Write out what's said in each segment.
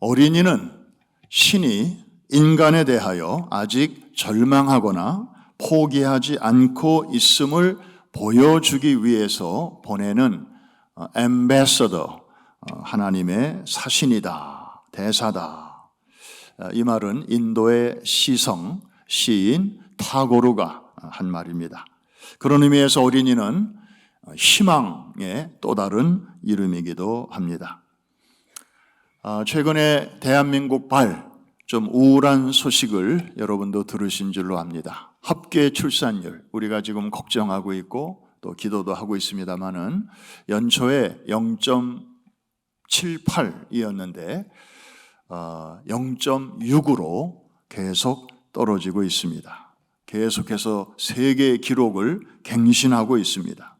어린이는 신이 인간에 대하여 아직 절망하거나 포기하지 않고 있음을 보여주기 위해서 보내는 앰베서더, 하나님의 사신이다, 대사다. 이 말은 인도의 시성, 시인 타고르가 한 말입니다. 그런 의미에서 어린이는 희망의 또 다른 이름이기도 합니다. 최근에 대한민국 좀 우울한 소식을 여러분도 들으신 줄로 압니다. 합계 출산율, 우리가 지금 걱정하고 있고 또 기도도 하고 있습니다만은 연초에 0.78이었는데 0.6으로 계속 떨어지고 있습니다. 계속해서 세계 기록을 갱신하고 있습니다.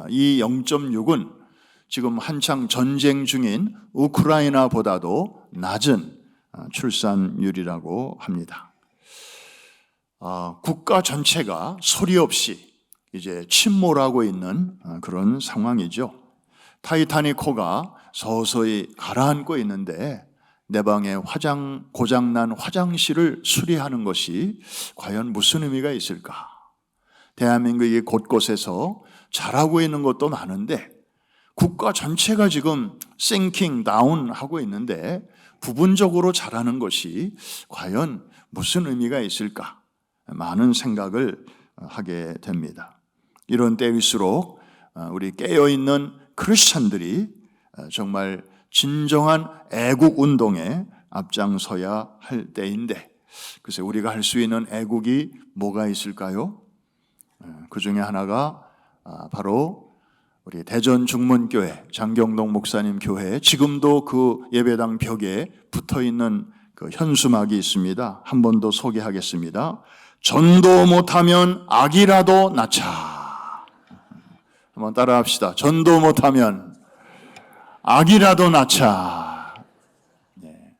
이 0.6은 지금 한창 전쟁 중인 우크라이나보다도 낮은 출산율이라고 합니다. 국가 전체가 소리 없이 이제 침몰하고 있는 그런 상황이죠. 타이타닉호가 서서히 가라앉고 있는데 내 방에 고장난 화장실을 수리하는 것이 과연 무슨 의미가 있을까? 대한민국이 곳곳에서 잘하고 있는 것도 많은데 국가 전체가 지금 sinking down 하고 있는데 부분적으로 잘하는 것이 과연 무슨 의미가 있을까? 많은 생각을 하게 됩니다. 이런 때일수록 우리 깨어있는 크리스찬들이 정말 진정한 애국 운동에 앞장서야 할 때인데 글쎄 우리가 할 수 있는 애국이 뭐가 있을까요? 그 중에 하나가 바로 우리 대전 중문교회 장경동 목사님 교회에 지금도 그 예배당 벽에 붙어있는 그 현수막이 있습니다. 한 번 더 소개하겠습니다. 전도 못하면 악이라도 낳자. 한번 따라합시다. 전도 못하면 악이라도 낳자. 네.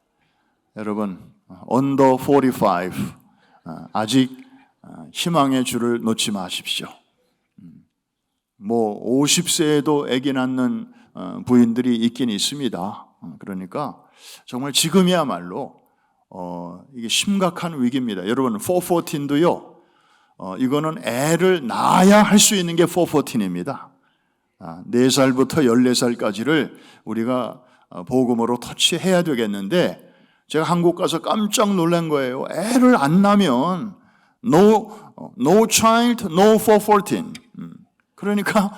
여러분 언더 45 아직 희망의 줄을 놓지 마십시오. 50세에도 아기 낳는 부인들이 있긴 있습니다. 그러니까 정말 지금이야말로 이게 심각한 위기입니다. 여러분 414도요. 이거는 애를 낳아야 할 수 있는 게 414입니다. 4살부터 14살까지를 우리가 복음으로 터치해야 되겠는데 제가 한국 가서 깜짝 놀란 거예요. 애를 안 낳으면 no child, no 414. 그러니까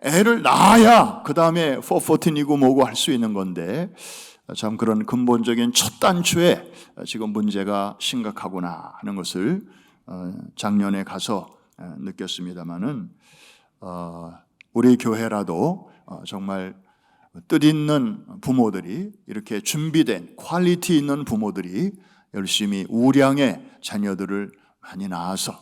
애를 낳아야 그 다음에 414이고 뭐고 할 수 있는 건데 참 그런 근본적인 첫 단추에 지금 문제가 심각하구나 하는 것을 작년에 가서 느꼈습니다마는 우리 교회라도 정말 뜻있는 부모들이 이렇게 준비된 퀄리티 있는 부모들이 열심히 우량의 자녀들을 많이 낳아서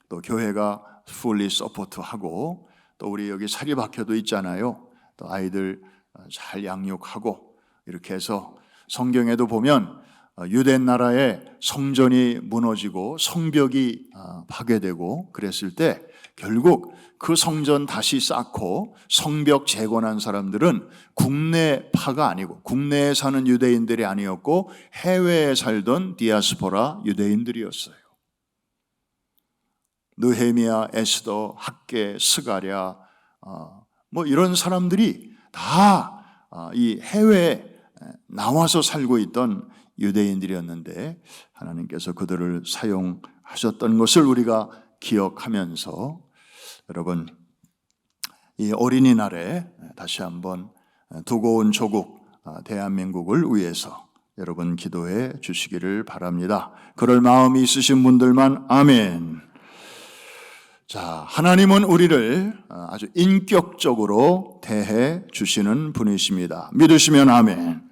또 교회가 fully 서포트하고 또 우리 여기 사립학교도 있잖아요. 또 아이들 잘 양육하고 이렇게 해서 성경에도 보면 유대 나라의 성전이 무너지고 성벽이 파괴되고 그랬을 때 결국 그 성전 다시 쌓고 성벽 재건한 사람들은 국내파가 아니고 국내에 사는 유대인들이 아니었고 해외에 살던 디아스포라 유대인들이었어요. 느헤미야, 에스더, 학개, 스가랴 이런 사람들이 다 이 해외에 나와서 살고 있던 유대인들이었는데 하나님께서 그들을 사용하셨던 것을 우리가 기억하면서 여러분 이 어린이날에 다시 한번 두고 온 조국 대한민국을 위해서 여러분 기도해 주시기를 바랍니다. 그럴 마음이 있으신 분들만 아멘. 자, 하나님은 우리를 아주 인격적으로 대해 주시는 분이십니다. 믿으시면 아멘.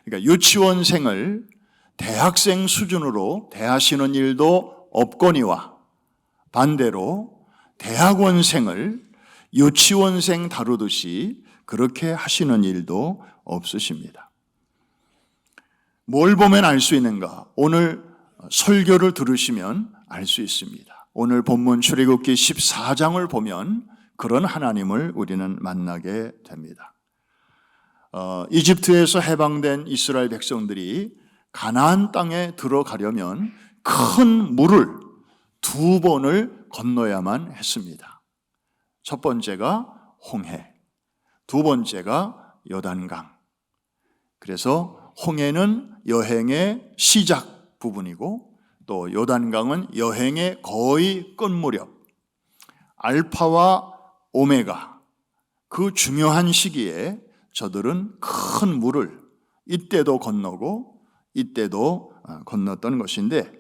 그러니까 유치원생을 대학생 수준으로 대하시는 일도 없거니와 반대로 대학원생을 유치원생 다루듯이 그렇게 하시는 일도 없으십니다. 뭘 보면 알 수 있는가? 오늘 설교를 들으시면 알 수 있습니다. 오늘 본문 출애굽기 14장을 보면 그런 하나님을 우리는 만나게 됩니다. 이집트에서 해방된 이스라엘 백성들이 가나안 땅에 들어가려면 큰 물을 2번을 건너야만 했습니다. 첫 번째가 홍해, 두 번째가 요단강. 그래서 홍해는 여행의 시작 부분이고 또 요단강은 여행의 거의 끝무렵, 알파와 오메가, 그 중요한 시기에 저들은 큰 물을 이때도 건너고 이때도 건넜던 것인데,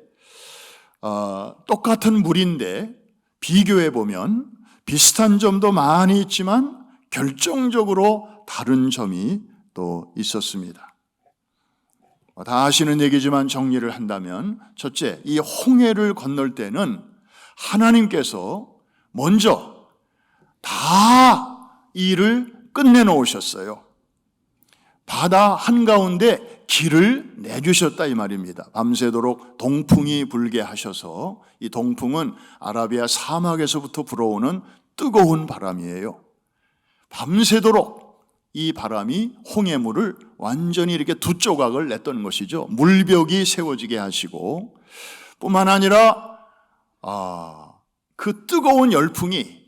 똑같은 물인데 비교해 보면 비슷한 점도 많이 있지만 결정적으로 다른 점이 또 있었습니다. 다 아시는 얘기지만 정리를 한다면, 첫째, 이 홍해를 건널 때는 하나님께서 먼저 다 일을 끝내놓으셨어요. 바다 한가운데 길을 내주셨다 이 말입니다. 밤새도록 동풍이 불게 하셔서, 이 동풍은 아라비아 사막에서부터 불어오는 뜨거운 바람이에요. 밤새도록 이 바람이 홍해물을 완전히 이렇게 2조각을 냈던 것이죠. 물벽이 세워지게 하시고, 뿐만 아니라 그 뜨거운 열풍이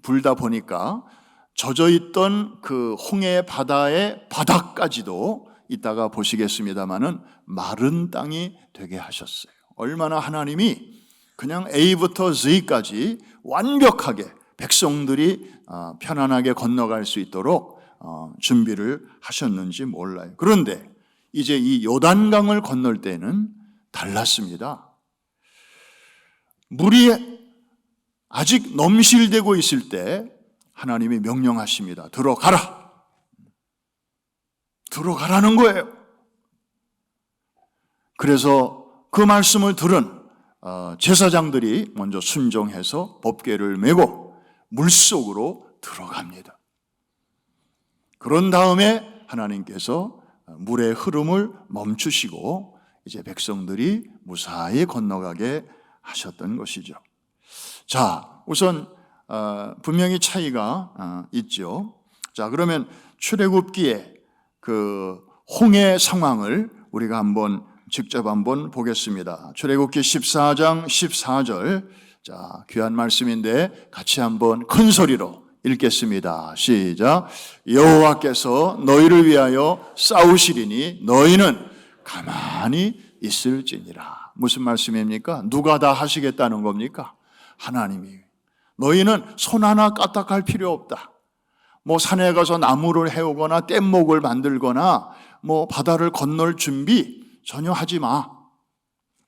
불다 보니까 젖어있던 그 홍해 바다의 바닥까지도 이따가 보시겠습니다마는 마른 땅이 되게 하셨어요. 얼마나 하나님이 그냥 A부터 Z까지 완벽하게 백성들이 편안하게 건너갈 수 있도록 준비를 하셨는지 몰라요. 그런데 이제 이 요단강을 건널 때는 달랐습니다. 물이 아직 넘실대고 있을 때 하나님이 명령하십니다. 들어가라. 들어가라는 거예요. 그래서 그 말씀을 들은 제사장들이 먼저 순종해서 법궤를 메고 물속으로 들어갑니다. 그런 다음에 하나님께서 물의 흐름을 멈추시고 이제 백성들이 무사히 건너가게 하셨던 것이죠. 자, 우선 분명히 차이가 있죠. 자, 그러면 출애굽기의 그 홍해 상황을 우리가 직접 한번 보겠습니다. 출애굽기 14장 14절. 자, 귀한 말씀인데 같이 한번 큰 소리로 읽겠습니다. 시작. 여호와께서 너희를 위하여 싸우시리니 너희는 가만히 있을지니라. 무슨 말씀입니까? 누가 다 하시겠다는 겁니까? 하나님이. 너희는 손 하나 까딱할 필요 없다. 뭐 산에 가서 나무를 해오거나 뗏목을 만들거나 뭐 바다를 건널 준비 전혀 하지 마.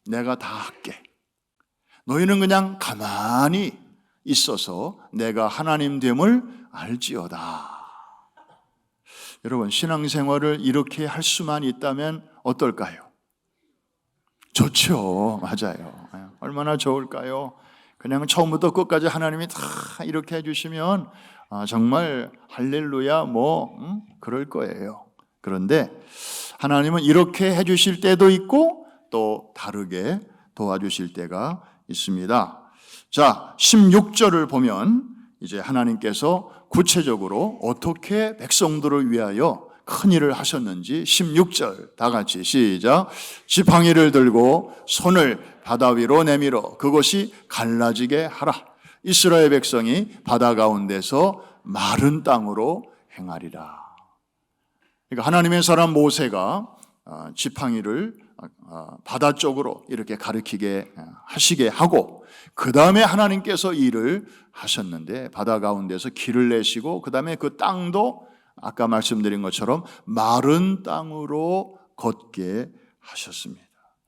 내가 다 할게. 너희는 그냥 가만히 있어서 내가 하나님 됨을 알지어다. 여러분, 신앙생활을 이렇게 할 수만 있다면 어떨까요? 좋죠. 맞아요. 얼마나 좋을까요? 그냥 처음부터 끝까지 하나님이 다 이렇게 해주시면 정말 할렐루야 그럴 거예요. 그런데 하나님은 이렇게 해주실 때도 있고 또 다르게 도와주실 때가 있습니다. 자, 16절을 보면 이제 하나님께서 구체적으로 어떻게 백성들을 위하여 큰 일을 하셨는지 16절 다 같이 시작. 지팡이를 들고 손을 바다 위로 내밀어 그것이 갈라지게 하라. 이스라엘 백성이 바다 가운데서 마른 땅으로 행하리라. 그러니까 하나님의 사람 모세가 지팡이를 바다 쪽으로 이렇게 가리키게 하시게 하고, 그 다음에 하나님께서 일을 하셨는데 바다 가운데서 길을 내시고, 그 다음에 그 땅도 아까 말씀드린 것처럼 마른 땅으로 걷게 하셨습니다.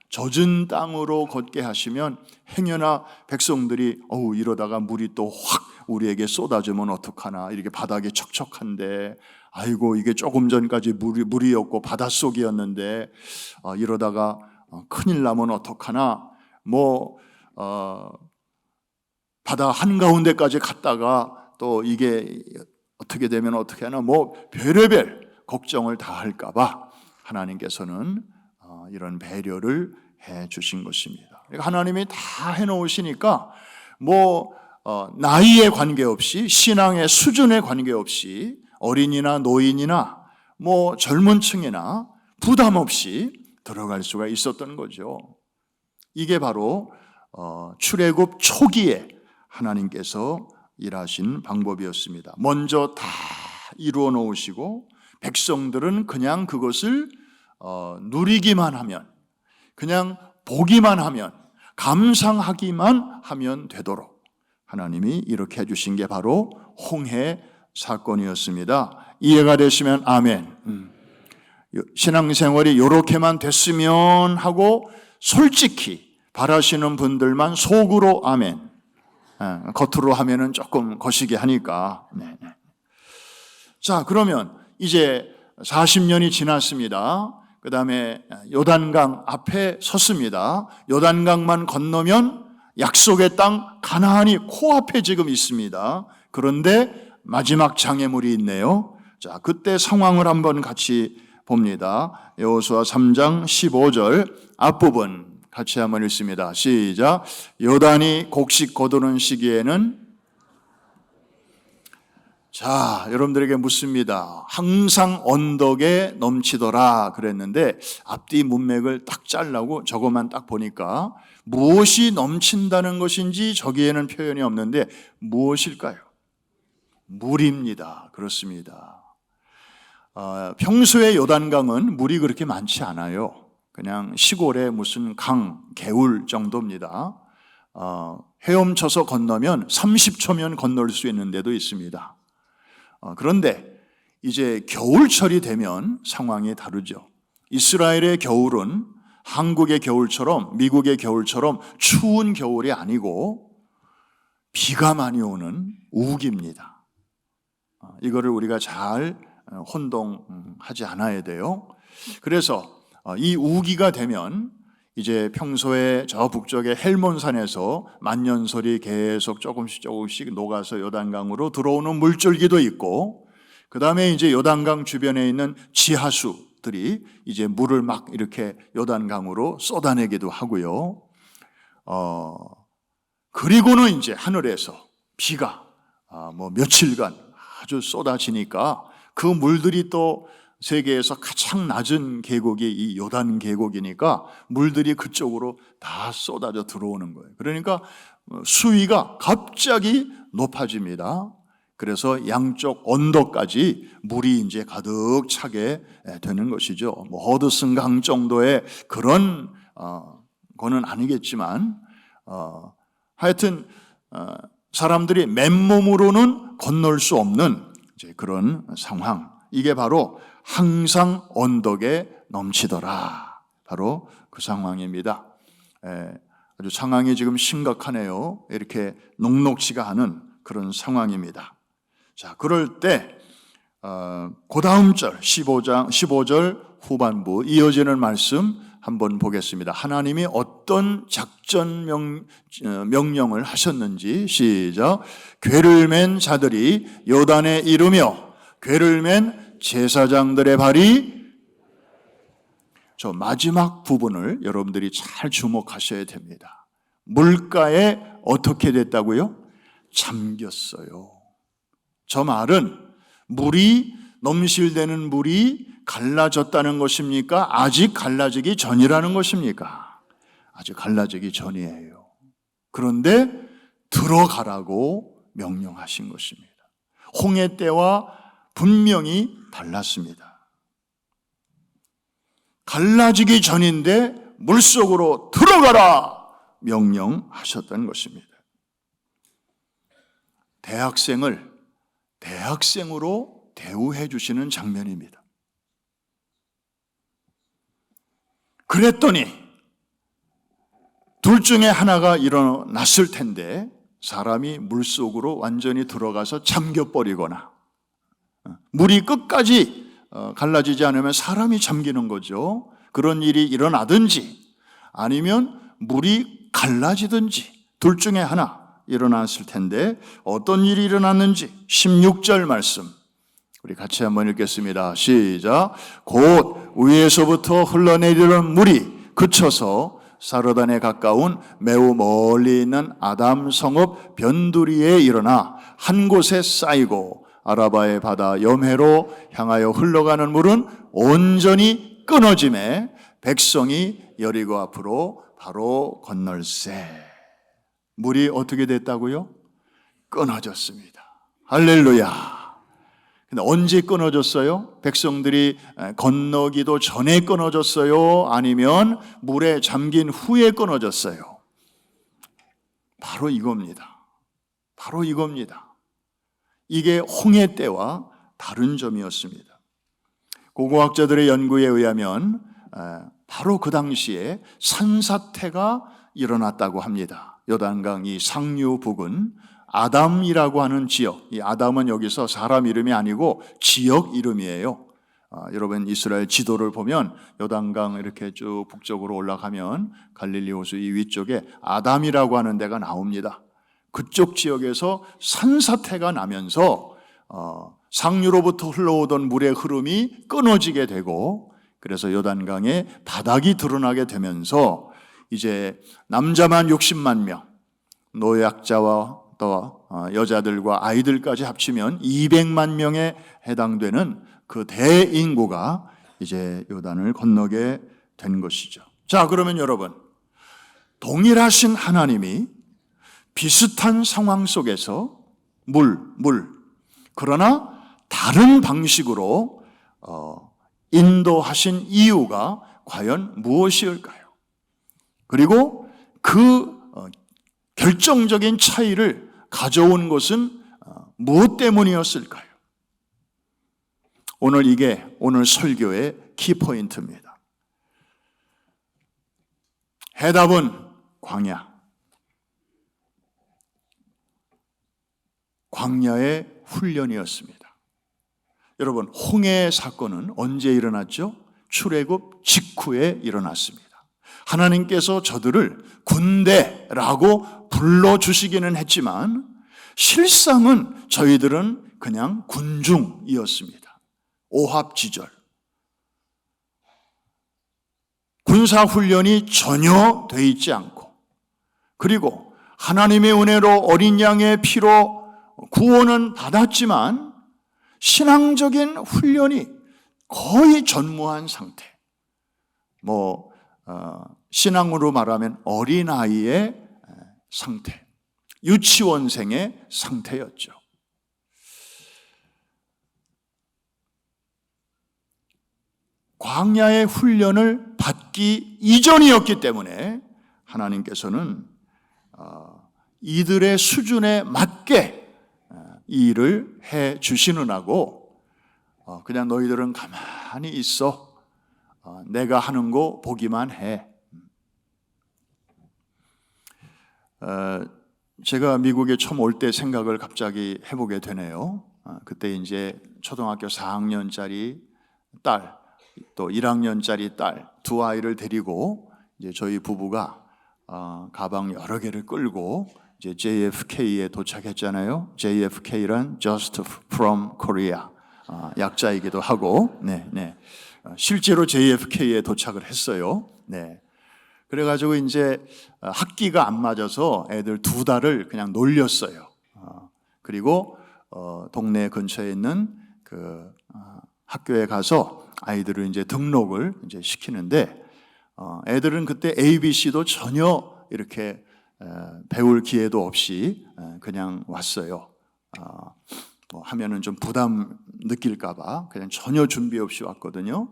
젖은 땅으로 걷게 하시면 행여나 백성들이 이러다가 물이 또 확 우리에게 쏟아지면 어떡하나, 이렇게 바닥이 척척한데 아이고 이게 조금 전까지 물이었고 바닷속이었는데 이러다가 큰일 나면 어떡하나, 바다 한가운데까지 갔다가 또 이게 어떻게 되면 어떻게 하나, 별의별 걱정을 다 할까 봐 하나님께서는 이런 배려를 해 주신 것입니다. 그러니까 하나님이 다 해놓으시니까 나이에 관계없이, 신앙의 수준에 관계없이, 어린이나 노인이나 뭐 젊은 층이나 부담 없이 들어갈 수가 있었던 거죠. 이게 바로 출애굽 초기에 하나님께서 일하신 방법이었습니다. 먼저 다 이루어 놓으시고 백성들은 그냥 그것을 누리기만 하면, 그냥 보기만 하면, 감상하기만 하면 되도록 하나님이 이렇게 해주신 게 바로 홍해 사건이었습니다. 이해가 되시면 아멘. 신앙생활이 이렇게만 됐으면 하고 솔직히 바라시는 분들만 속으로 아멘. 겉으로 하면은 조금 거시기 하니까. 네. 자, 그러면 이제 40년이 지났습니다. 그 다음에 요단강 앞에 섰습니다. 요단강만 건너면 약속의 땅 가나안이 코앞에 지금 있습니다. 그런데 마지막 장애물이 있네요. 자, 그때 상황을 한번 같이 봅니다. 여호수아 3장 15절 앞부분 같이 한번 읽습니다. 시작. 요단이 곡식 거두는 시기에는, 자, 여러분들에게 묻습니다. 항상 언덕에 넘치더라 그랬는데 앞뒤 문맥을 딱 잘라고 저것만 딱 보니까 무엇이 넘친다는 것인지 저기에는 표현이 없는데 무엇일까요? 물입니다. 그렇습니다. 평소에 요단강은 물이 그렇게 많지 않아요. 그냥 시골에 무슨 강, 개울 정도입니다. 헤엄쳐서 건너면 30초면 건널 수 있는 데도 있습니다. 그런데 이제 겨울철이 되면 상황이 다르죠. 이스라엘의 겨울은 한국의 겨울처럼, 미국의 겨울처럼 추운 겨울이 아니고 비가 많이 오는 우기입니다. 이거를 우리가 잘 혼동하지 않아야 돼요. 그래서 이 우기가 되면 이제 평소에 저 북쪽의 헬몬산에서 만년설이 계속 조금씩 녹아서 요단강으로 들어오는 물줄기도 있고, 그 다음에 이제 요단강 주변에 있는 지하수들이 이제 물을 막 이렇게 요단강으로 쏟아내기도 하고요. 그리고는 이제 하늘에서 비가 뭐 며칠간 아주 쏟아지니까 그 물들이 또 세계에서 가장 낮은 계곡이 이 요단 계곡이니까 물들이 그쪽으로 다 쏟아져 들어오는 거예요. 그러니까 수위가 갑자기 높아집니다. 그래서 양쪽 언덕까지 물이 이제 가득 차게 되는 것이죠. 뭐 허드슨 강 정도의 그런 거는 아니겠지만 하여튼 사람들이 맨몸으로는 건널 수 없는 이제 그런 상황. 이게 바로 항상 언덕에 넘치더라. 바로 그 상황입니다. 아주 상황이 지금 심각하네요. 이렇게 녹록지가 않은 그런 상황입니다. 자, 그럴 때 그 다음 절 15절 후반부 이어지는 말씀 한번 보겠습니다. 하나님이 어떤 작전 명령을 하셨는지 시작. 궤를 맨 자들이 요단에 이르며 궤를 맨 제사장들의 발이, 저 마지막 부분을 여러분들이 잘 주목하셔야 됩니다. 물가에 어떻게 됐다고요? 잠겼어요. 저 말은 물이, 넘실대는 물이 갈라졌다는 것입니까? 아직 갈라지기 전이라는 것입니까? 아직 갈라지기 전이에요. 그런데 들어가라고 명령하신 것입니다. 홍해 때와 분명히 달랐습니다. 갈라지기 전인데 물속으로 들어가라 명령하셨다는 것입니다. 대학생을 대학생으로 대우해 주시는 장면입니다. 그랬더니 둘 중에 하나가 일어났을 텐데 사람이 물속으로 완전히 들어가서 잠겨버리거나 물이 끝까지 갈라지지 않으면 사람이 잠기는 거죠. 그런 일이 일어나든지 아니면 물이 갈라지든지 둘 중에 하나 일어났을 텐데 어떤 일이 일어났는지 16절 말씀 우리 같이 한번 읽겠습니다. 시작. 곧 위에서부터 흘러내리는 물이 그쳐서 사르단에 가까운 매우 멀리 있는 아담 성읍 변두리에 일어나 한 곳에 쌓이고 아라바의 바다 염해로 향하여 흘러가는 물은 온전히 끊어짐에 백성이 여리고 앞으로 바로 건널세. 물이 어떻게 됐다고요? 끊어졌습니다. 할렐루야. 근데 언제 끊어졌어요? 백성들이 건너기도 전에 끊어졌어요? 아니면 물에 잠긴 후에 끊어졌어요? 바로 이겁니다. 바로 이겁니다. 이게 홍해 때와 다른 점이었습니다. 고고학자들의 연구에 의하면 바로 그 당시에 산사태가 일어났다고 합니다. 요단강 이 상류 부근 아담이라고 하는 지역, 이 아담은 여기서 사람 이름이 아니고 지역 이름이에요. 여러분 이스라엘 지도를 보면 요단강 이렇게 쭉 북쪽으로 올라가면 갈릴리 호수 이 위쪽에 아담이라고 하는 데가 나옵니다. 그쪽 지역에서 산사태가 나면서 상류로부터 흘러오던 물의 흐름이 끊어지게 되고, 그래서 요단강에 바닥이 드러나게 되면서 이제 남자만 60만 명, 노약자와 또 여자들과 아이들까지 합치면 200만 명에 해당되는 그 대인구가 이제 요단을 건너게 된 것이죠. 자, 그러면 여러분, 동일하신 하나님이 비슷한 상황 속에서 그러나 다른 방식으로 인도하신 이유가 과연 무엇일까요? 그리고 그 결정적인 차이를 가져온 것은 무엇 때문이었을까요? 이게 오늘 설교의 키포인트입니다. 해답은 광야의 훈련이었습니다. 여러분, 홍해 사건은 언제 일어났죠? 출애굽 직후에 일어났습니다. 하나님께서 저들을 군대라고 불러주시기는 했지만 실상은 저희들은 그냥 군중이었습니다. 오합지졸. 군사훈련이 전혀 돼 있지 않고, 그리고 하나님의 은혜로 어린 양의 피로 구원은 받았지만 신앙적인 훈련이 거의 전무한 상태. 신앙으로 말하면 어린아이의 상태, 유치원생의 상태였죠. 광야의 훈련을 받기 이전이었기 때문에 하나님께서는 이들의 수준에 맞게 이 일을 해 주시느라고 그냥 너희들은 가만히 있어. 내가 하는 거 보기만 해. 제가 미국에 처음 올 때 생각을 갑자기 해보게 되네요. 그때 이제 초등학교 4학년짜리 딸, 또 1학년짜리 딸 두 아이를 데리고 이제 저희 부부가 가방 여러 개를 끌고 이제 JFK에 도착했잖아요. JFK란 Just from Korea 약자이기도 하고, 실제로 JFK에 도착을 했어요. 그래가지고 이제 학기가 안 맞아서 애들 2달을 그냥 놀렸어요. 그리고 동네 근처에 있는 그 학교에 가서 아이들을 이제 등록을 이제 시키는데, 애들은 그때 ABC도 전혀 이렇게 배울 기회도 없이 그냥 왔어요. 하면은 좀 부담 느낄까봐 그냥 전혀 준비 없이 왔거든요.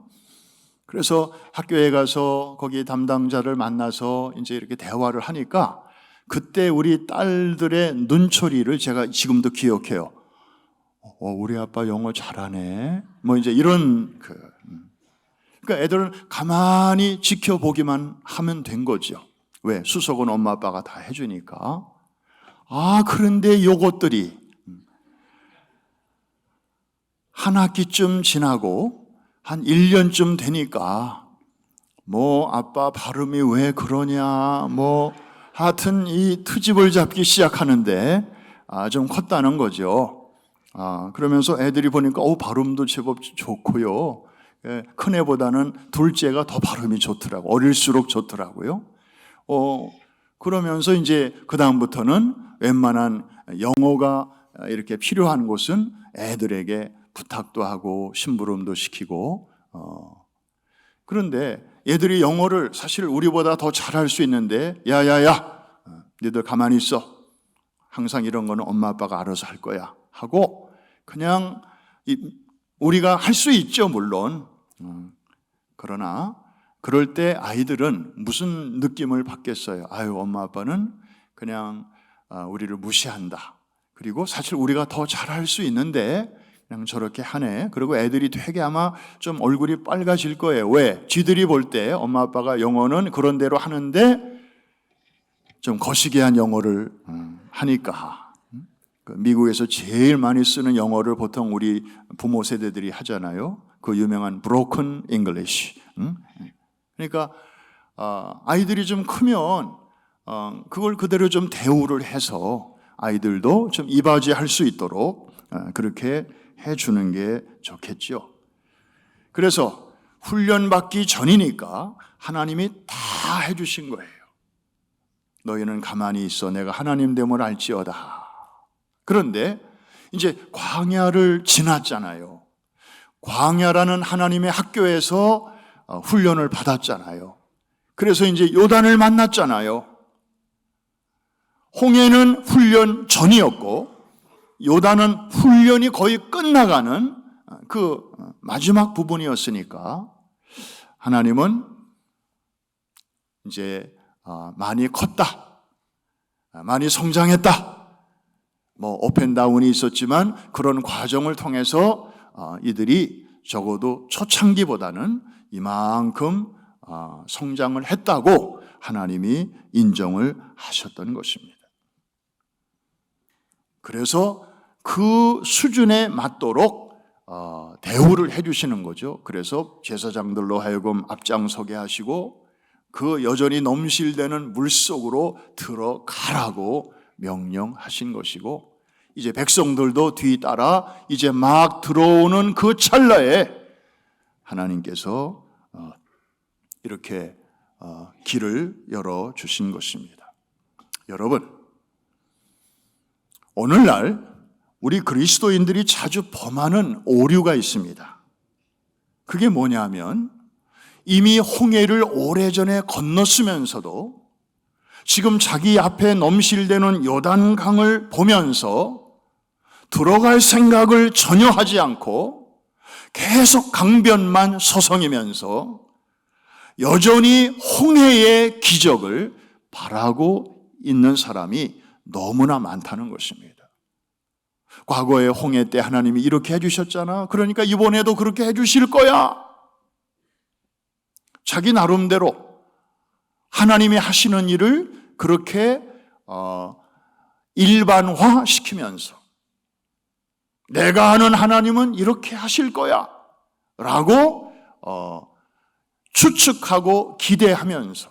그래서 학교에 가서 거기 담당자를 만나서 이제 이렇게 대화를 하니까 그때 우리 딸들의 눈초리를 제가 지금도 기억해요. 우리 아빠 영어 잘하네. 이제 이런 그러니까 애들은 가만히 지켜보기만 하면 된 거죠. 왜? 수속은 엄마 아빠가 다 해주니까. 그런데 요것들이 한 학기쯤 지나고 한 1년쯤 되니까 아빠 발음이 왜 그러냐 하여튼 이 트집을 잡기 시작하는데 좀 컸다는 거죠. 그러면서 애들이 보니까 발음도 제법 좋고요. 큰애보다는 둘째가 더 발음이 좋더라고. 어릴수록 좋더라고요. 그러면서 이제 그 다음부터는 웬만한 영어가 이렇게 필요한 곳은 애들에게 부탁도 하고 심부름도 시키고 그런데 얘들이 영어를 사실 우리보다 더 잘할 수 있는데 야야야 너희들 가만히 있어. 항상 이런 거는 엄마 아빠가 알아서 할 거야 하고 그냥 우리가 할 수 있죠 물론. 그러나 그럴 때 아이들은 무슨 느낌을 받겠어요? 아유 엄마 아빠는 그냥 우리를 무시한다. 그리고 사실 우리가 더 잘할 수 있는데 그냥 저렇게 하네. 그리고 애들이 되게 아마 좀 얼굴이 빨개질 거예요. 왜? 쥐들이 볼 때 엄마 아빠가 영어는 그런 대로 하는데 좀 거시기한 영어를 하니까. 미국에서 제일 많이 쓰는 영어를 보통 우리 부모 세대들이 하잖아요. 그 유명한 broken English. 그러니까 아이들이 좀 크면 그걸 그대로 좀 대우를 해서 아이들도 좀 이바지할 수 있도록 그렇게 해주는 게 좋겠죠. 그래서 훈련받기 전이니까 하나님이 다 해주신 거예요. 너희는 가만히 있어. 내가 하나님 됨을 알지어다. 그런데 이제 광야를 지났잖아요. 광야라는 하나님의 학교에서 훈련을 받았잖아요. 그래서 이제 요단을 만났잖아요. 홍해는 훈련 전이었고 요단은 훈련이 거의 끝나가는 그 마지막 부분이었으니까 하나님은 이제 많이 컸다, 많이 성장했다, 뭐 업앤다운이 있었지만 그런 과정을 통해서 이들이 적어도 초창기보다는 이만큼 성장을 했다고 하나님이 인정을 하셨던 것입니다. 그래서 그 수준에 맞도록 대우를 해주시는 거죠. 그래서 제사장들로 하여금 앞장서게 하시고 그 여전히 넘실대는 물속으로 들어가라고 명령하신 것이고 이제 백성들도 뒤따라 이제 막 들어오는 그 찰나에 하나님께서 이렇게 길을 열어주신 것입니다. 여러분, 오늘날 우리 그리스도인들이 자주 범하는 오류가 있습니다. 그게 뭐냐면 이미 홍해를 오래전에 건넜으면서도 지금 자기 앞에 넘실대는 요단강을 보면서 들어갈 생각을 전혀 하지 않고 계속 강변만 서성이면서 여전히 홍해의 기적을 바라고 있는 사람이 너무나 많다는 것입니다. 과거에 홍해 때 하나님이 이렇게 해주셨잖아. 그러니까 이번에도 그렇게 해주실 거야. 자기 나름대로 하나님이 하시는 일을 그렇게 일반화시키면서 내가 아는 하나님은 이렇게 하실 거야 라고 추측하고 기대하면서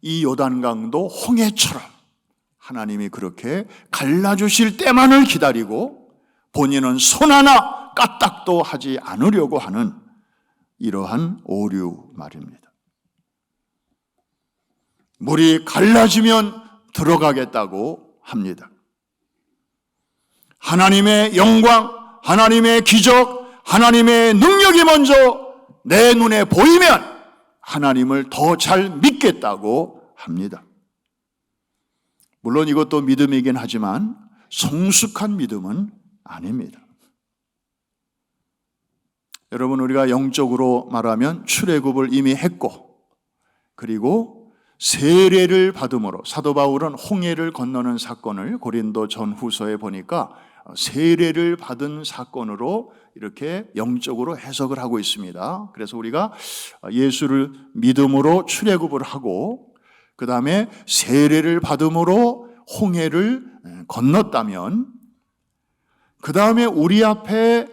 이 요단강도 홍해처럼 하나님이 그렇게 갈라주실 때만을 기다리고 본인은 손 하나 까딱도 하지 않으려고 하는 이러한 오류 말입니다. 물이 갈라지면 들어가겠다고 합니다. 하나님의 영광, 하나님의 기적, 하나님의 능력이 먼저 내 눈에 보이면 하나님을 더 잘 믿겠다고 합니다. 물론 이것도 믿음이긴 하지만 성숙한 믿음은 아닙니다. 여러분, 우리가 영적으로 말하면 출애굽을 이미 했고 그리고 세례를 받음으로 사도 바울은 홍해를 건너는 사건을 고린도 전후서에 보니까 세례를 받은 사건으로 이렇게 영적으로 해석을 하고 있습니다. 그래서 우리가 예수를 믿음으로 출애굽을 하고 그 다음에 세례를 받음으로 홍해를 건넜다면 그 다음에 우리 앞에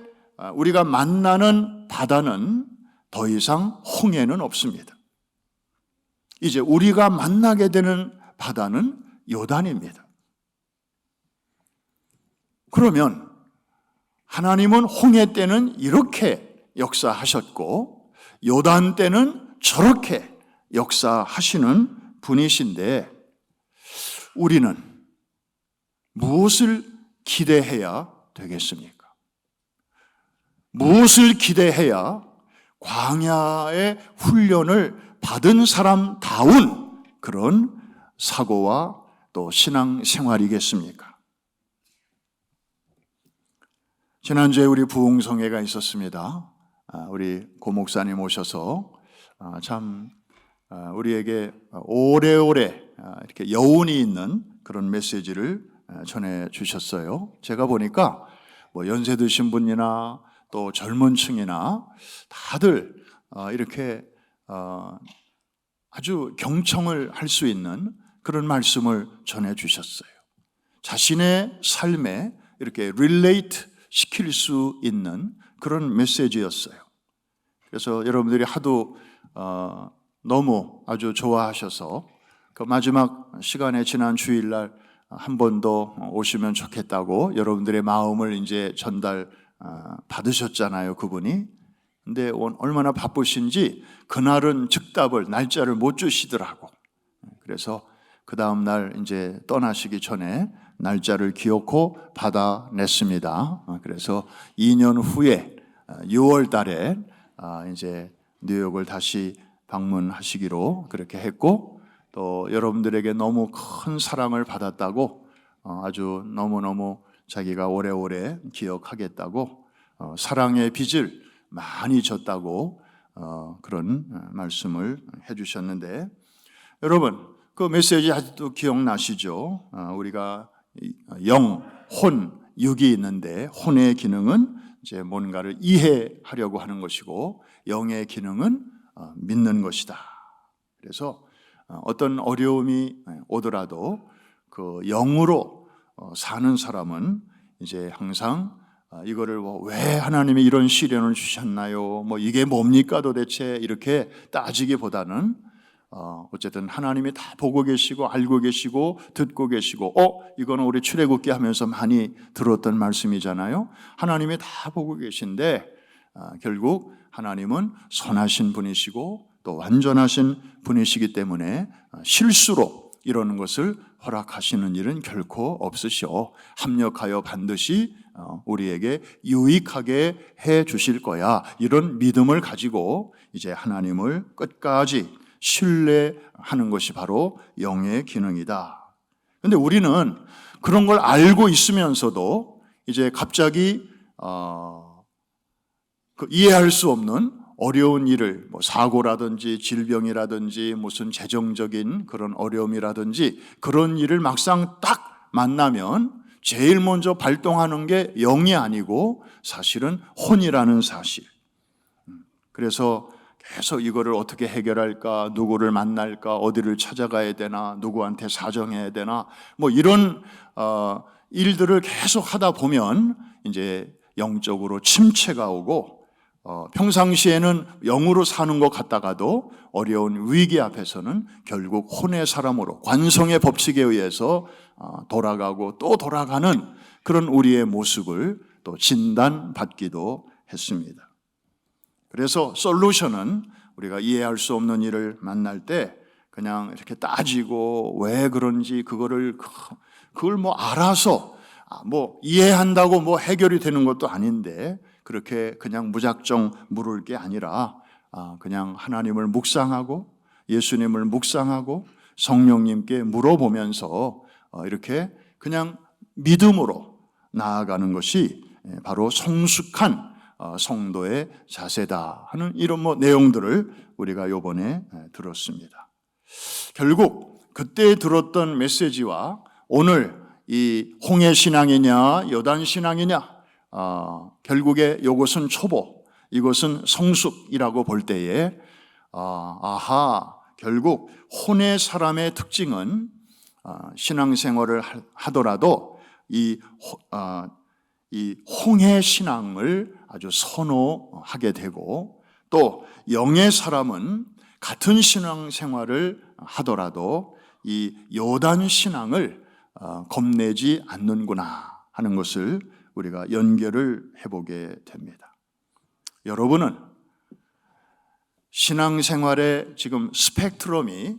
우리가 만나는 바다는 더 이상 홍해는 없습니다. 이제 우리가 만나게 되는 바다는 요단입니다. 그러면 하나님은 홍해 때는 이렇게 역사하셨고 요단 때는 저렇게 역사하시는 분이신데 우리는 무엇을 기대해야 되겠습니까? 무엇을 기대해야 광야의 훈련을 받은 사람다운 그런 사고와 또 신앙생활이겠습니까? 지난주에 우리 부흥성회가 있었습니다. 우리 고 목사님 오셔서 참 우리에게 오래오래 이렇게 여운이 있는 그런 메시지를 전해 주셨어요. 제가 보니까 뭐 연세 드신 분이나 또 젊은 층이나 다들 이렇게 아주 경청을 할 수 있는 그런 말씀을 전해 주셨어요. 자신의 삶에 이렇게 relate 시킬 수 있는 그런 메시지였어요. 그래서 여러분들이 하도 너무 아주 좋아하셔서 그 마지막 시간에 지난 주일날 한 번 더 오시면 좋겠다고 여러분들의 마음을 이제 전달 받으셨잖아요, 그분이. 근데 얼마나 바쁘신지 그날은 즉답을, 날짜를 못 주시더라고. 그래서 그 다음날 이제 떠나시기 전에 날짜를 기어코 받아냈습니다. 그래서 2년 후에 6월 달에 이제 뉴욕을 다시 방문하시기로 그렇게 했고, 또 여러분들에게 너무 큰 사랑을 받았다고 아주 너무너무 자기가 오래오래 기억하겠다고 사랑의 빚을 많이 졌다고 그런 말씀을 해주셨는데, 여러분 그 메시지 아직도 기억나시죠? 우리가 영, 혼, 육이 있는데 혼의 기능은 이제 뭔가를 이해하려고 하는 것이고 영의 기능은 믿는 것이다. 그래서 어떤 어려움이 오더라도 그 영으로 사는 사람은 이제 항상 이거를 왜 하나님이 이런 시련을 주셨나요? 뭐 이게 뭡니까 도대체? 이렇게 따지기보다는 어쨌든 하나님이 다 보고 계시고 알고 계시고 듣고 계시고 이거는 우리 출애굽기 하면서 많이 들었던 말씀이잖아요. 하나님이 다 보고 계신데 결국 하나님은 선하신 분이시고 또 완전하신 분이시기 때문에 실수로 이러는 것을 허락하시는 일은 결코 없으시오. 합력하여 반드시 우리에게 유익하게 해 주실 거야. 이런 믿음을 가지고 이제 하나님을 끝까지 신뢰하는 것이 바로 영의 기능이다. 그런데 우리는 그런 걸 알고 있으면서도 이제 갑자기 이해할 수 없는 어려운 일을 사고라든지 질병이라든지 무슨 재정적인 그런 어려움이라든지 그런 일을 막상 딱 만나면 제일 먼저 발동하는 게 영이 아니고 사실은 혼이라는 사실. 그래서 계속 이거를 어떻게 해결할까, 누구를 만날까, 어디를 찾아가야 되나, 누구한테 사정해야 되나, 뭐 이런 일들을 계속 하다 보면 이제 영적으로 침체가 오고 평상시에는 영으로 사는 것 같다가도 어려운 위기 앞에서는 결국 혼의 사람으로 관성의 법칙에 의해서 돌아가고 또 돌아가는 그런 우리의 모습을 또 진단받기도 했습니다. 그래서 솔루션은 우리가 이해할 수 없는 일을 만날 때 그냥 이렇게 따지고 왜 그런지 그걸 뭐 알아서 뭐 이해한다고 뭐 해결이 되는 것도 아닌데 그렇게 그냥 무작정 물을 게 아니라 그냥 하나님을 묵상하고 예수님을 묵상하고 성령님께 물어보면서 이렇게 그냥 믿음으로 나아가는 것이 바로 성숙한 성도의 자세다 하는 이런 내용들을 우리가 이번에 들었습니다. 결국 그때 들었던 메시지와 오늘 이 홍해 신앙이냐 요단 신앙이냐 결국에 이것은 초보, 이것은 성숙이라고 볼 때에 결국 혼의 사람의 특징은 신앙생활을 하더라도 이 홍해 신앙을 아주 선호하게 되고 또 영의 사람은 같은 신앙생활을 하더라도 이 요단 신앙을 겁내지 않는구나 하는 것을 우리가 연결을 해보게 됩니다. 여러분은 신앙생활의 지금 스펙트럼이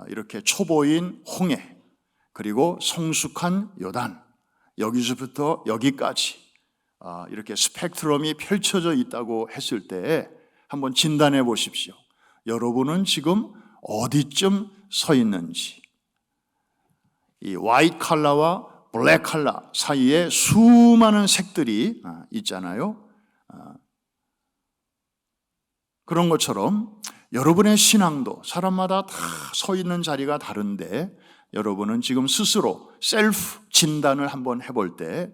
이렇게 초보인 홍해 그리고 성숙한 요단 여기서부터 여기까지 이렇게 스펙트럼이 펼쳐져 있다고 했을 때 한번 진단해 보십시오. 여러분은 지금 어디쯤 서 있는지. 이 화이트 컬러와 블랙 컬러 사이에 수많은 색들이 있잖아요. 그런 것처럼 여러분의 신앙도 사람마다 다 서 있는 자리가 다른데 여러분은 지금 스스로 셀프 진단을 한번 해볼 때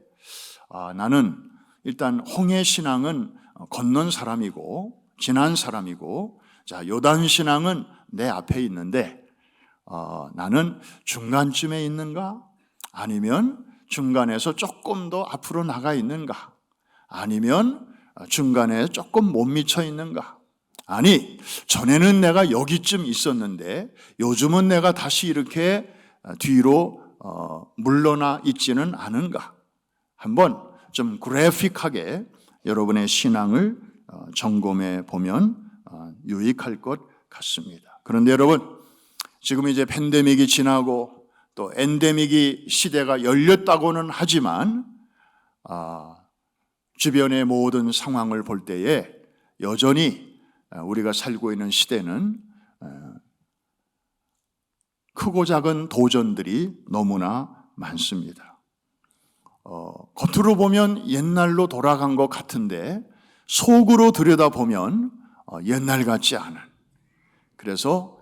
나는 일단 홍해 신앙은 건넌 사람이고 지난 사람이고 자 요단 신앙은 내 앞에 있는데 나는 중간쯤에 있는가? 아니면 중간에서 조금 더 앞으로 나가 있는가? 아니면 중간에 조금 못 미쳐 있는가? 아니, 전에는 내가 여기쯤 있었는데 요즘은 내가 다시 이렇게 뒤로 물러나 있지는 않은가? 한번 좀 그래픽하게 여러분의 신앙을 점검해 보면 유익할 것 같습니다. 그런데 여러분, 지금 이제 팬데믹이 지나고 또 엔데믹이 시대가 열렸다고는 하지만 주변의 모든 상황을 볼 때에 여전히 우리가 살고 있는 시대는 크고 작은 도전들이 너무나 많습니다. 겉으로 보면 옛날로 돌아간 것 같은데 속으로 들여다보면 옛날 같지 않은, 그래서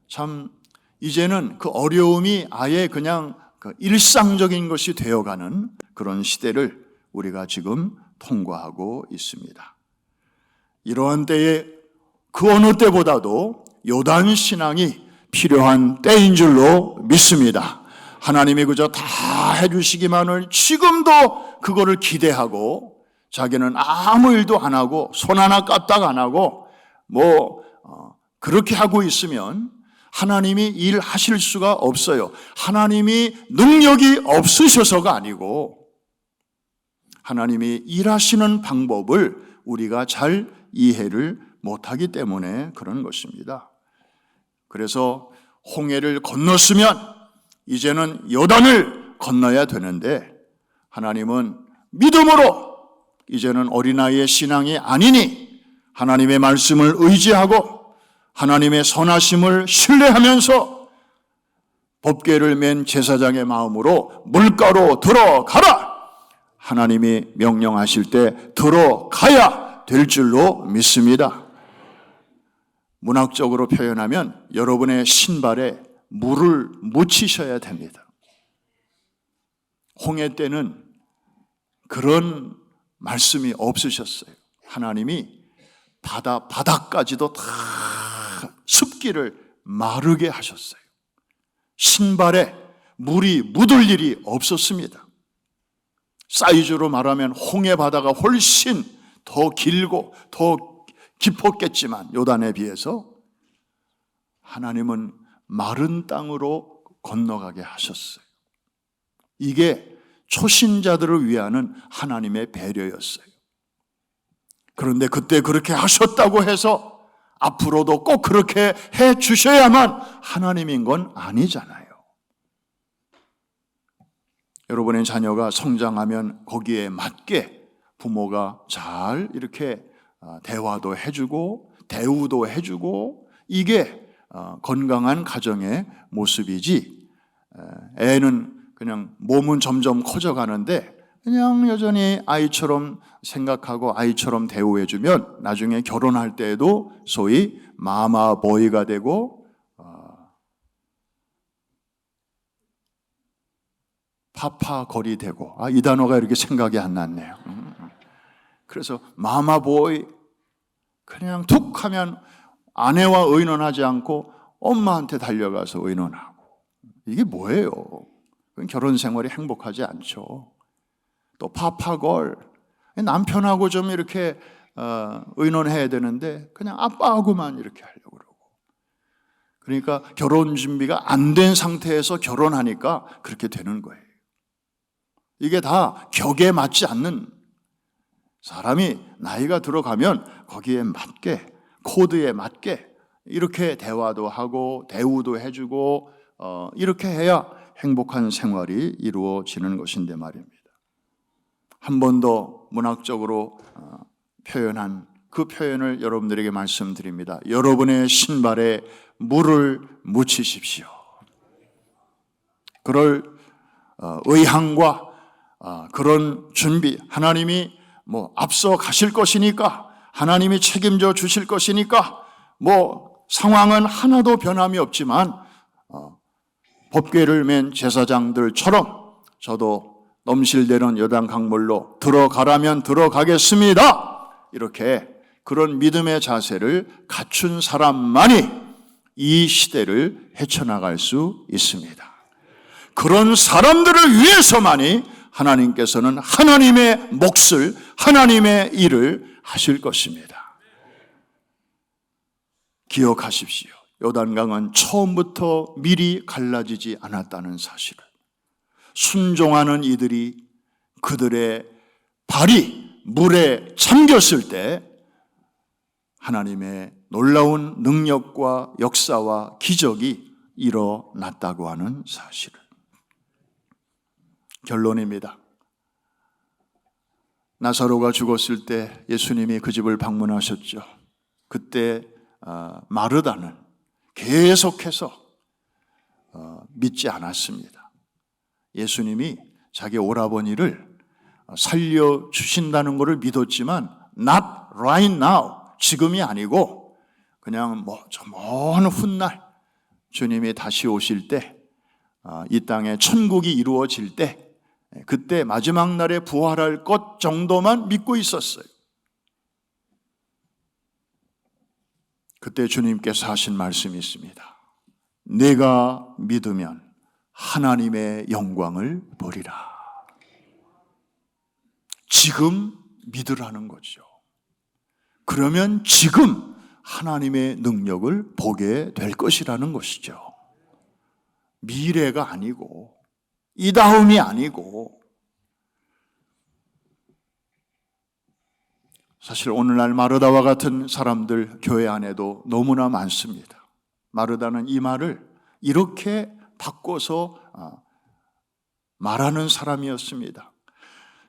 참 이제는 그 어려움이 아예 그냥 일상적인 것이 되어가는 그런 시대를 우리가 지금 통과하고 있습니다. 이러한 때에 그 어느 때보다도 요단 신앙이 필요한 때인 줄로 믿습니다. 하나님이 그저 다 해주시기만을 지금도 그거를 기대하고 자기는 아무 일도 안 하고 손 하나 까딱 안 하고 그렇게 하고 있으면 하나님이 일하실 수가 없어요. 하나님이 능력이 없으셔서가 아니고 하나님이 일하시는 방법을 우리가 잘 이해를 못하기 때문에 그런 것입니다. 그래서 홍해를 건넜으면 이제는 요단을 건너야 되는데 하나님은 믿음으로 이제는 어린아이의 신앙이 아니니 하나님의 말씀을 의지하고 하나님의 선하심을 신뢰하면서 법궤를 맨 제사장의 마음으로 물가로 들어가라! 하나님이 명령하실 때 들어가야 될 줄로 믿습니다. 문학적으로 표현하면 여러분의 신발에 물을 묻히셔야 됩니다. 홍해 때는 그런 말씀이 없으셨어요. 하나님이 바닥까지도 다 습기를 마르게 하셨어요. 신발에 물이 묻을 일이 없었습니다. 사이즈로 말하면 홍해 바다가 훨씬 더 길고 더 깊었겠지만 요단에 비해서 하나님은 마른 땅으로 건너가게 하셨어요. 이게 초신자들을 위하는 하나님의 배려였어요. 그런데 그때 그렇게 하셨다고 해서 앞으로도 꼭 그렇게 해 주셔야만 하나님인 건 아니잖아요. 여러분의 자녀가 성장하면 거기에 맞게 부모가 잘 이렇게 대화도 해주고 대우도 해주고 이게 건강한 가정의 모습이지, 애는 그냥 몸은 점점 커져가는데 그냥 여전히 아이처럼 생각하고 아이처럼 대우해주면 나중에 결혼할 때에도 소위 마마보이가 되고 파파걸이 되고, 이 단어가 이렇게 생각이 안 났네요. 그래서 마마보이, 그냥 툭 하면 아내와 의논하지 않고 엄마한테 달려가서 의논하고, 이게 뭐예요? 결혼 생활이 행복하지 않죠. 또 파파걸, 남편하고 좀 이렇게 의논해야 되는데 그냥 아빠하고만 이렇게 하려고 그러고, 그러니까 결혼 준비가 안 된 상태에서 결혼하니까 그렇게 되는 거예요. 이게 다 격에 맞지 않는, 사람이 나이가 들어가면 거기에 맞게, 코드에 맞게 이렇게 대화도 하고 대우도 해주고 이렇게 해야 행복한 생활이 이루어지는 것인데 말입니다. 한 번 더 문학적으로 표현한 그 표현을 여러분들에게 말씀드립니다. 여러분의 신발에 물을 묻히십시오. 그럴 의향과 그런 준비, 하나님이 앞서 가실 것이니까, 하나님이 책임져 주실 것이니까 상황은 하나도 변함이 없지만 법궤를 맨 제사장들처럼 저도 넘실대는 요단 강물로 들어가라면 들어가겠습니다. 이렇게 그런 믿음의 자세를 갖춘 사람만이 이 시대를 헤쳐나갈 수 있습니다. 그런 사람들을 위해서만이 하나님께서는 하나님의 몫을, 하나님의 일을 하실 것입니다. 기억하십시오. 요단강은 처음부터 미리 갈라지지 않았다는 사실을. 순종하는 이들이 그들의 발이 물에 잠겼을 때 하나님의 놀라운 능력과 역사와 기적이 일어났다고 하는 사실을. 결론입니다. 나사로가 죽었을 때 예수님이 그 집을 방문하셨죠. 그때 마르다는 계속해서 믿지 않았습니다. 예수님이 자기 오라버니를 살려주신다는 것을 믿었지만 not right now, 지금이 아니고 그냥 저 먼 훗날 주님이 다시 오실 때, 이 땅에 천국이 이루어질 때, 그때 마지막 날에 부활할 것 정도만 믿고 있었어요. 그때 주님께서 하신 말씀이 있습니다. 내가 믿으면 하나님의 영광을 보리라. 지금 믿으라는 거죠. 그러면 지금 하나님의 능력을 보게 될 것이라는 것이죠. 미래가 아니고 이 다음이 아니고. 사실 오늘날 마르다와 같은 사람들 교회 안에도 너무나 많습니다. 마르다는 이 말을 이렇게 바꿔서 말하는 사람이었습니다.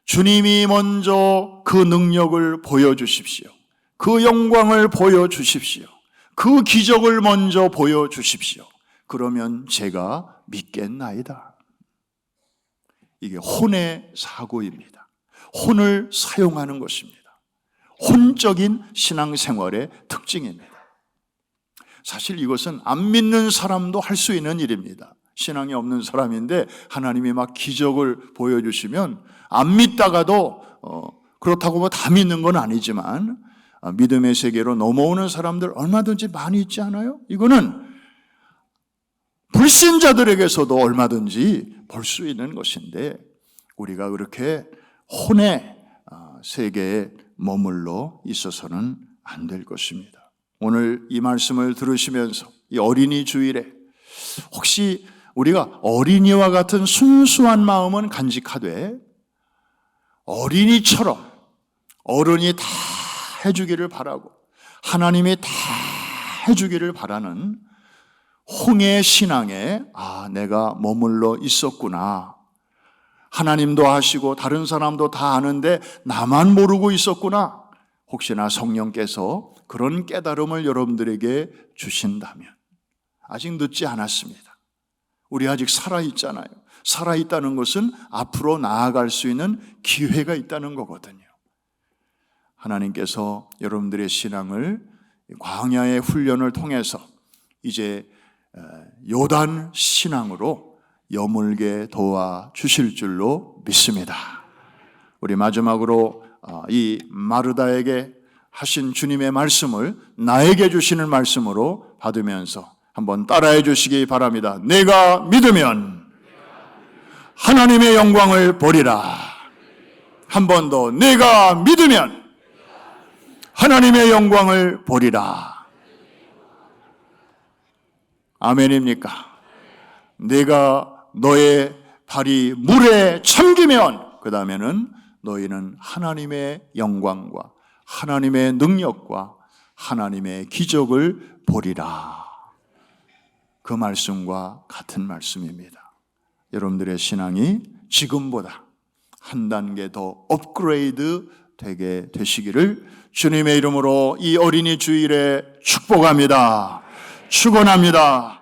주님이 먼저 그 능력을 보여주십시오. 그 영광을 보여주십시오. 그 기적을 먼저 보여주십시오. 그러면 제가 믿겠나이다. 이게 혼의 사고입니다. 혼을 사용하는 것입니다. 혼적인 신앙생활의 특징입니다. 사실 이것은 안 믿는 사람도 할 수 있는 일입니다. 신앙이 없는 사람인데 하나님이 막 기적을 보여주시면 안 믿다가도 그렇다고 다 믿는 건 아니지만 믿음의 세계로 넘어오는 사람들 얼마든지 많이 있지 않아요? 이거는 불신자들에게서도 얼마든지 볼 수 있는 것인데 우리가 그렇게 혼의 세계에 머물러 있어서는 안 될 것입니다. 오늘 이 말씀을 들으시면서 이 어린이 주일에 혹시 우리가 어린이와 같은 순수한 마음은 간직하되 어린이처럼 어른이 다 해주기를 바라고 하나님이 다 해주기를 바라는 홍해 신앙에 내가 머물러 있었구나. 하나님도 아시고 다른 사람도 다 아는데 나만 모르고 있었구나. 혹시나 성령께서 그런 깨달음을 여러분들에게 주신다면 아직 늦지 않았습니다. 우리 아직 살아있잖아요. 살아있다는 것은 앞으로 나아갈 수 있는 기회가 있다는 거거든요. 하나님께서 여러분들의 신앙을 광야의 훈련을 통해서 이제 요단 신앙으로 여물게 도와주실 줄로 믿습니다. 우리 마지막으로 이 마르다에게 하신 주님의 말씀을 나에게 주시는 말씀으로 받으면서 한번 따라해 주시기 바랍니다. 내가 믿으면 하나님의 영광을 보리라. 한 번 더, 내가 믿으면 하나님의 영광을 보리라. 아멘입니까? 내가 너의 발이 물에 잠기면 그 다음에는 너희는 하나님의 영광과 하나님의 능력과 하나님의 기적을 보리라. 그 말씀과 같은 말씀입니다. 여러분들의 신앙이 지금보다 한 단계 더 업그레이드 되게 되시기를 주님의 이름으로 이 어린이 주일에 축복합니다. 축원합니다.